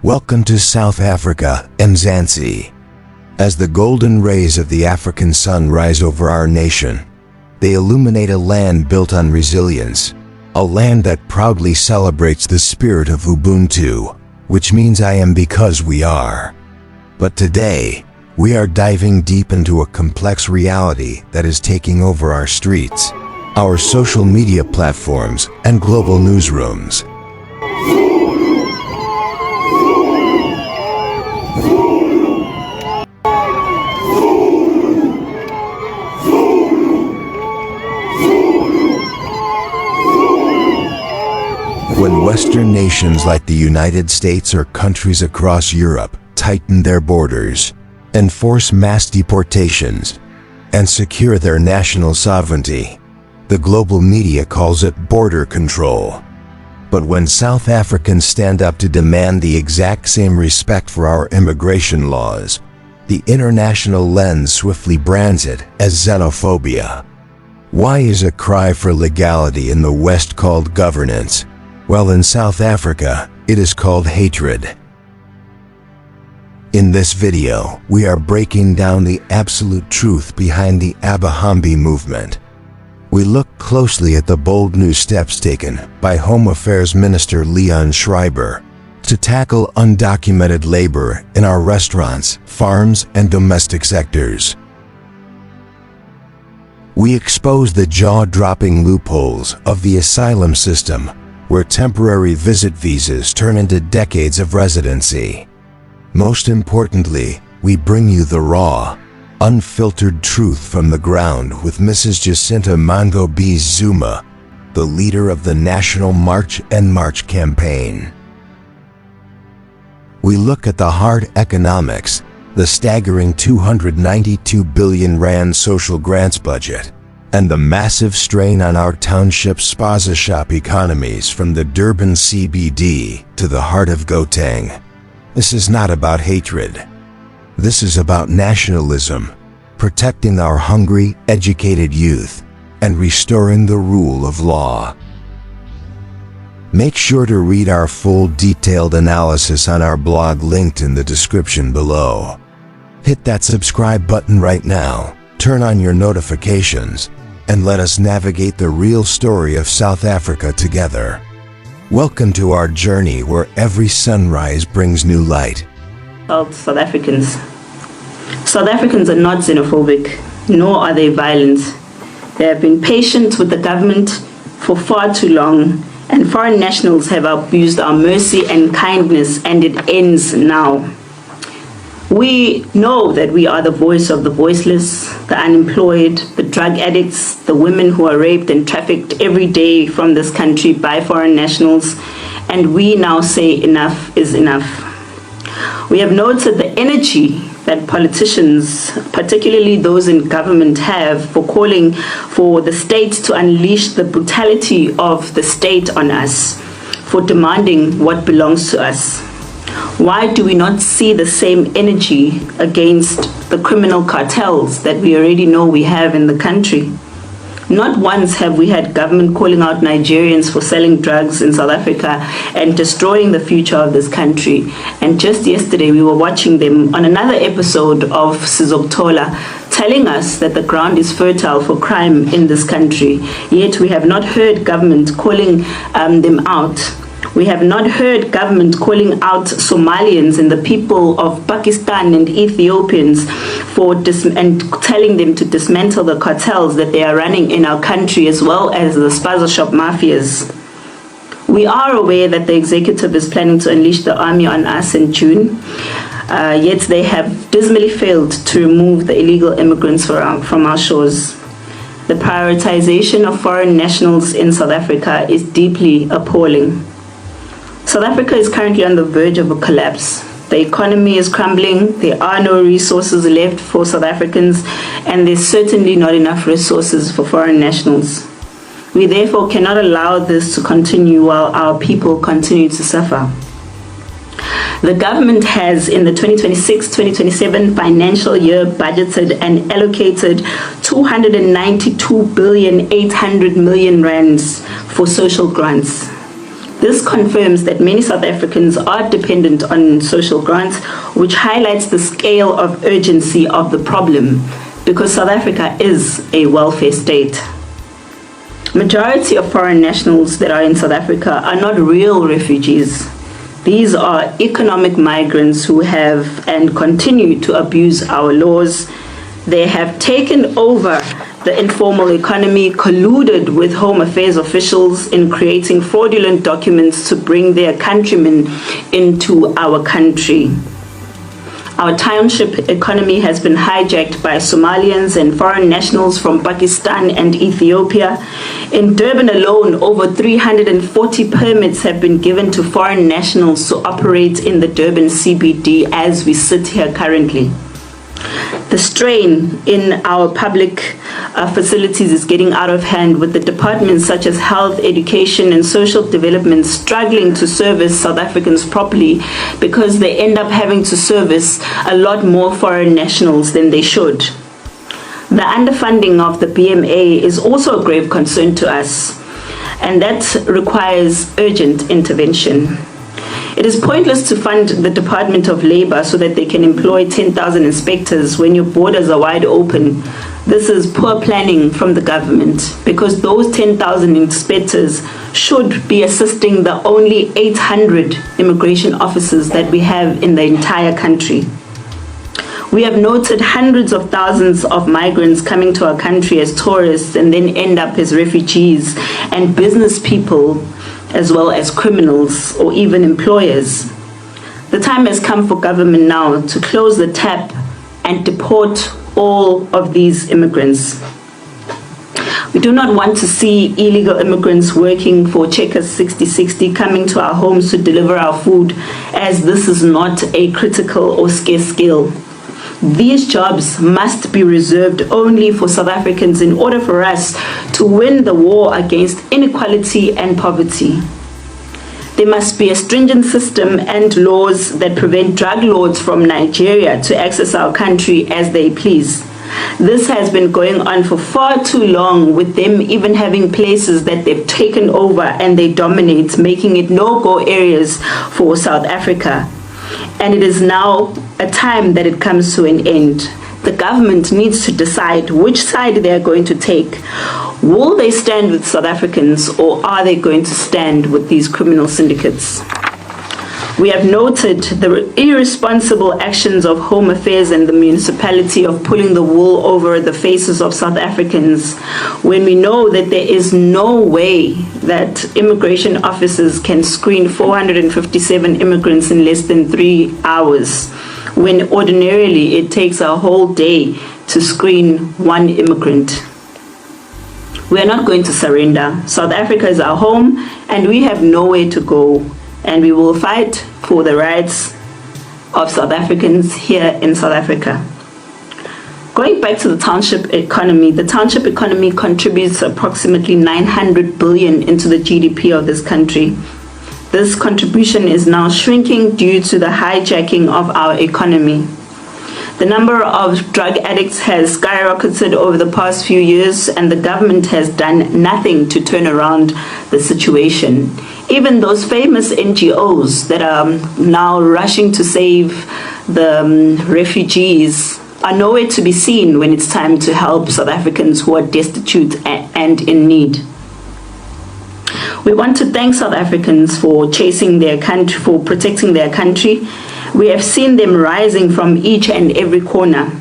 Welcome to South Africa and Mzansi. As the golden rays of the African sun rise over our nation, they illuminate a land built on resilience, a land that proudly celebrates the spirit of Ubuntu, which means I am because we are. But today, we are diving deep into a complex reality that is taking over our streets, our social media platforms, and global newsrooms. When Western nations like the United States or countries across Europe tighten their borders, enforce mass deportations, and secure their national sovereignty, the global media calls it border control. But when South Africans stand up to demand the exact same respect for our immigration laws, the international lens swiftly brands it as xenophobia. Why is a cry for legality in the West called governance, while in South Africa, it is called hatred? In this video, we are breaking down the absolute truth behind the Abahambi movement. We look closely at the bold new steps taken by Home Affairs Minister Leon Schreiber to tackle undocumented labor in our restaurants, farms, and domestic sectors. We expose the jaw-dropping loopholes of the asylum system, where temporary visit visas turn into decades of residency. Most importantly, we bring you the raw, unfiltered truth from the ground with Mrs. Jacinta Mango-B Zuma, the leader of the National March and March campaign. We look at the hard economics, the staggering 292 billion rand social grants budget, and the massive strain on our township spaza shop economies from the Durban CBD to the heart of Gauteng. This is not about hatred. This is about nationalism, protecting our hungry, educated youth, and restoring the rule of law. Make sure to read our full detailed analysis on our blog linked in the description below. Hit that subscribe button right now, turn on your notifications, and let us navigate the real story of South Africa together. Welcome to our journey where every sunrise brings new light. South Africans. South Africans are not xenophobic, nor are they violent. They have been patient with the government for far too long, and foreign nationals have abused our mercy and kindness, and it ends now. We know that we are the voice of the voiceless, the unemployed, the drug addicts, the women who are raped and trafficked every day from this country by foreign nationals, and we now say enough is enough. We have noted the energy that politicians, particularly those in government, have for calling for the state to unleash the brutality of the state on us, for demanding what belongs to us. Why do we not see the same energy against the criminal cartels that we already know we have in the country? Not once have we had government calling out Nigerians for selling drugs in South Africa and destroying the future of this country. And just yesterday we were watching them on another episode of Sizokuthola telling us that the ground is fertile for crime in this country. Yet we have not heard government calling them out. We have not heard government calling out Somalians and the people of Pakistan and Ethiopians and telling them to dismantle the cartels that they are running in our country, as well as the spaza shop mafias. We are aware that the executive is planning to unleash the army on us in June, yet they have dismally failed to remove the illegal immigrants from our shores. The prioritization of foreign nationals in South Africa is deeply appalling. South Africa is currently on the verge of a collapse. The economy is crumbling, there are no resources left for South Africans, and there's certainly not enough resources for foreign nationals. We therefore cannot allow this to continue while our people continue to suffer. The government has, in the 2026-2027 financial year, budgeted and allocated 292,800,000,000 rands for social grants. This confirms that many South Africans are dependent on social grants, which highlights the scale of urgency of the problem, because South Africa is a welfare state. Majority of foreign nationals that are in South Africa are not real refugees. These are economic migrants who have and continue to abuse our laws. They have taken over the informal economy, colluded with Home Affairs officials in creating fraudulent documents to bring their countrymen into our country. Our township economy has been hijacked by Somalians and foreign nationals from Pakistan and Ethiopia. In Durban alone, over 340 permits have been given to foreign nationals to operate in the Durban CBD as we sit here currently. The strain in our public facilities is getting out of hand, with the departments such as health, education, and social development struggling to service South Africans properly because they end up having to service a lot more foreign nationals than they should. The underfunding of the BMA is also a grave concern to us, and that requires urgent intervention. It is pointless to fund the Department of Labor so that they can employ 10,000 inspectors when your borders are wide open. This is poor planning from the government, because those 10,000 inspectors should be assisting the only 800 immigration officers that we have in the entire country. We have noted hundreds of thousands of migrants coming to our country as tourists and then end up as refugees, and business people as well as criminals or even employers. The time has come for government now to close the tap and deport all of these immigrants. We do not want to see illegal immigrants working for Checkers 6060 coming to our homes to deliver our food, as this is not a critical or scarce skill. These jobs must be reserved only for South Africans in order for us to win the war against inequality and poverty. There must be a stringent system and laws that prevent drug lords from Nigeria to access our country as they please. This has been going on for far too long, with them even having places that they've taken over and they dominate, making it no-go areas for South Africa. And it is now a time that it comes to an end. The government needs to decide which side they are going to take. Will they stand with South Africans, or are they going to stand with these criminal syndicates? We have noted the irresponsible actions of Home Affairs and the municipality of pulling the wool over the faces of South Africans, when we know that there is no way that immigration officers can screen 457 immigrants in less than 3 hours, when ordinarily it takes a whole day to screen one immigrant. We are not going to surrender. South Africa is our home, and we have nowhere to go. And we will fight for the rights of South Africans here in South Africa. Going back to the township economy contributes approximately 900 billion into the GDP of this country. This contribution is now shrinking due to the hijacking of our economy. The number of drug addicts has skyrocketed over the past few years, and the government has done nothing to turn around the situation. Even those famous NGOs that are now rushing to save the refugees are nowhere to be seen when it's time to help South Africans who are destitute and in need. We want to thank South Africans for chasing their country, for protecting their country. We have seen them rising from each and every corner,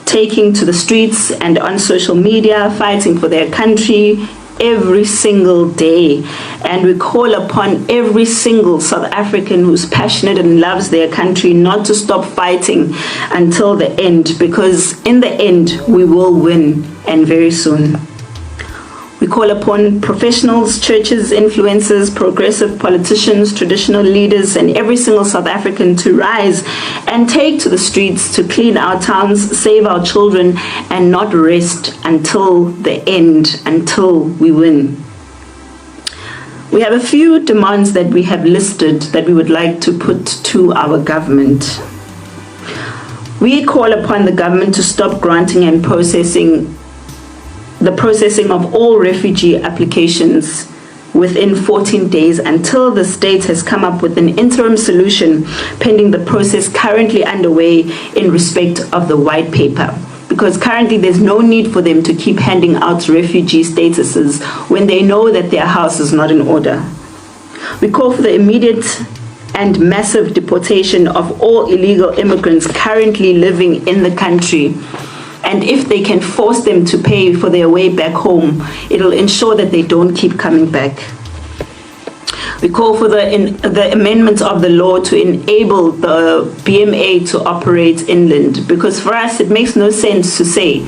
taking to the streets and on social media, fighting for their country every single day. And we call upon every single South African who's passionate and loves their country not to stop fighting until the end, because in the end we will win, and very soon. We call upon professionals, churches, influencers, progressive politicians, traditional leaders, and every single South African to rise and take to the streets to clean our towns, save our children, and not rest until the end, until we win. We have a few demands that we have listed that we would like to put to our government. We call upon the government to stop granting and the processing of all refugee applications within 14 days until the state has come up with an interim solution pending the process currently underway in respect of the white paper. Because currently there's no need for them to keep handing out refugee statuses when they know that their house is not in order. We call for the immediate and massive deportation of all illegal immigrants currently living in the country. And if they can force them to pay for their way back home, it'll ensure that they don't keep coming back. We call for the amendment of the law to enable the BMA to operate inland, because for us it makes no sense to say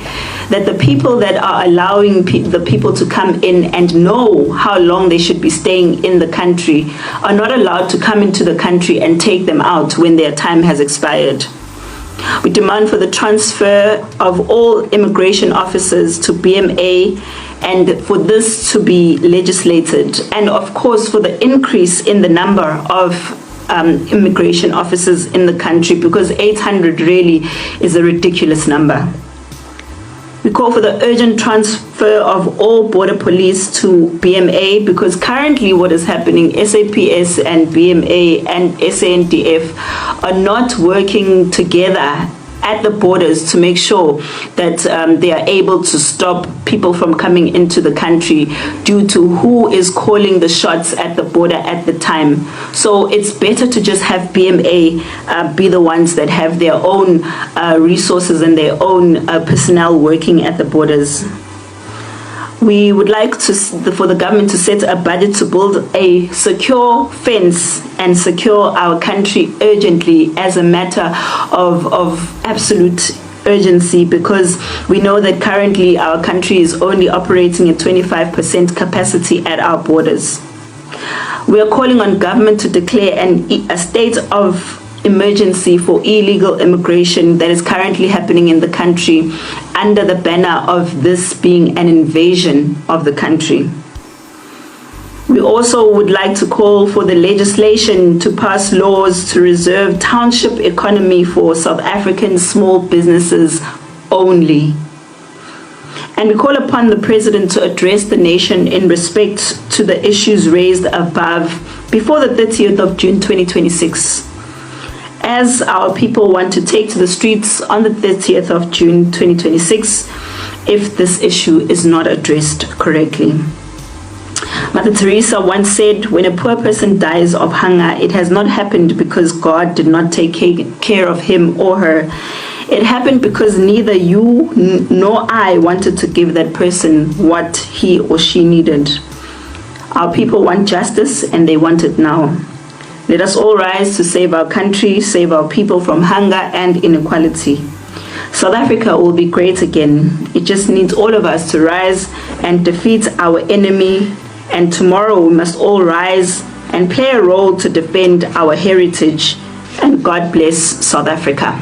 that the people that are allowing the people to come in and know how long they should be staying in the country are not allowed to come into the country and take them out when their time has expired. We demand for the transfer of all immigration officers to BMA and for this to be legislated, and of course for the increase in the number of immigration officers in the country, because 800 really is a ridiculous number. We call for the urgent transfer of all border police to BMA, because currently what is happening, SAPS and BMA and SANDF are not working together at the borders to make sure that they are able to stop people from coming into the country due to who is calling the shots at the border at the time. So it's better to just have BMA be the ones that have their own resources and their own personnel working at the borders. We would like for the government to set a budget to build a secure fence and secure our country urgently as a matter of absolute urgency, because we know that currently our country is only operating at 25% capacity at our borders. We are calling on government to declare a state of emergency for illegal immigration that is currently happening in the country under the banner of this being an invasion of the country. We also would like to call for the legislation to pass laws to reserve township economy for South African small businesses only. And we call upon the President to address the nation in respect to the issues raised above before the 30th of June 2026. As our people want to take to the streets on the 30th of June 2026 if this issue is not addressed correctly. Mother Teresa once said, when a poor person dies of hunger, it has not happened because God did not take care of him or her. It happened because neither you nor I wanted to give that person what he or she needed. Our people want justice and they want it now. Let us all rise to save our country, save our people from hunger and inequality. South Africa will be great again. It just needs all of us to rise and defeat our enemy. And tomorrow we must all rise and play a role to defend our heritage. And God bless South Africa.